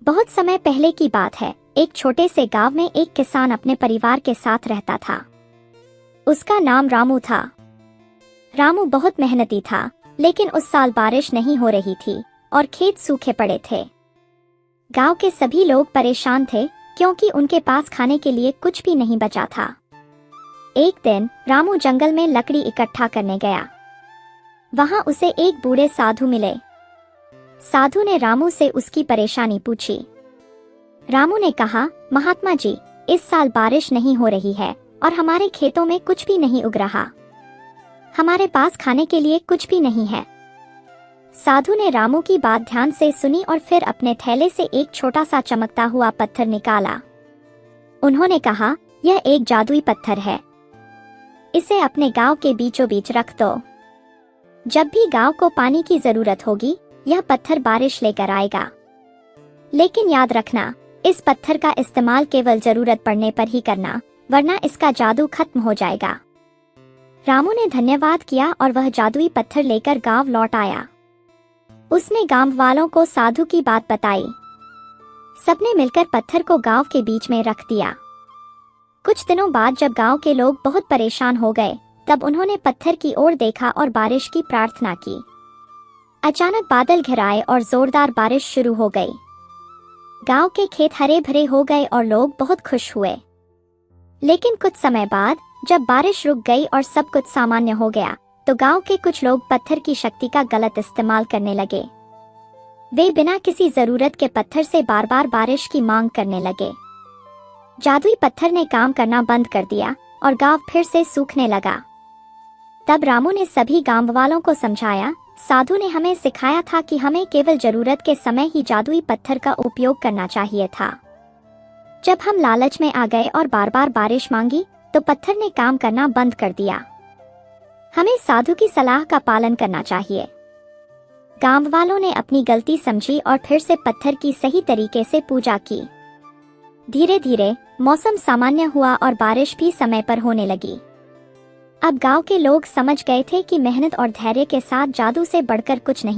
बहुत समय पहले की बात है। एक छोटे से गांव में एक किसान अपने परिवार के साथ रहता था। उसका नाम रामू था। रामू बहुत मेहनती था, लेकिन उस साल बारिश नहीं हो रही थी और खेत सूखे पड़े थे। गांव के सभी लोग परेशान थे क्योंकि उनके पास खाने के लिए कुछ भी नहीं बचा था। एक दिन रामू जंगल में लकड़ी इकट्ठा करने गया। वहां उसे एक बूढ़े साधु मिले। साधु ने रामू से उसकी परेशानी पूछी। रामू ने कहा, महात्मा जी, इस साल बारिश नहीं हो रही है और हमारे खेतों में कुछ भी नहीं उग रहा। हमारे पास खाने के लिए कुछ भी नहीं है। साधु ने रामू की बात ध्यान से सुनी और फिर अपने थैले से एक छोटा सा चमकता हुआ पत्थर निकाला। उन्होंने कहा, यह एक जादुई पत्थर है। इसे अपने गांव के बीचों बीच रख दो। जब भी गांव को पानी की जरूरत होगी, यह पत्थर बारिश लेकर आएगा। लेकिन याद रखना, इस पत्थर का इस्तेमाल केवल जरूरत पड़ने पर ही करना, वरना इसका जादू खत्म हो जाएगा। रामू ने धन्यवाद किया और वह जादुई पत्थर लेकर गांव लौट आया। उसने गांव वालों को साधु की बात बताई। सबने मिलकर पत्थर को गांव के बीच में रख दिया। कुछ दिनों बाद जब गांव के लोग बहुत परेशान हो गए, तब उन्होंने पत्थर की ओर देखा और बारिश की प्रार्थना की। अचानक बादल घिराए और जोरदार बारिश शुरू हो गई। गांव के खेत हरे भरे हो गए और लोग बहुत खुश हुए। लेकिन कुछ समय बाद जब बारिश रुक गई और सब कुछ सामान्य हो गया, तो गांव के कुछ लोग पत्थर की शक्ति का गलत इस्तेमाल करने लगे। वे बिना किसी जरूरत के पत्थर से बार बार बारिश की मांग करने लगे। जादुई पत्थर ने काम करना बंद कर दिया और गांव फिर से सूखने लगा। तब रामू ने सभी गांव वालों को समझाया, साधु ने हमें सिखाया था कि हमें केवल जरूरत के समय ही जादुई पत्थर का उपयोग करना चाहिए था। जब हम लालच में आ गए और बार बार बारिश मांगी, तो पत्थर ने काम करना बंद कर दिया। हमें साधु की सलाह का पालन करना चाहिए। गांव वालों ने अपनी गलती समझी और फिर से पत्थर की सही तरीके से पूजा की। धीरे धीरे मौसम सामान्य हुआ और बारिश भी समय पर होने लगी। अब गांव के लोग समझ गए थे कि मेहनत और धैर्य के साथ जादू से बढ़कर कुछ नहीं।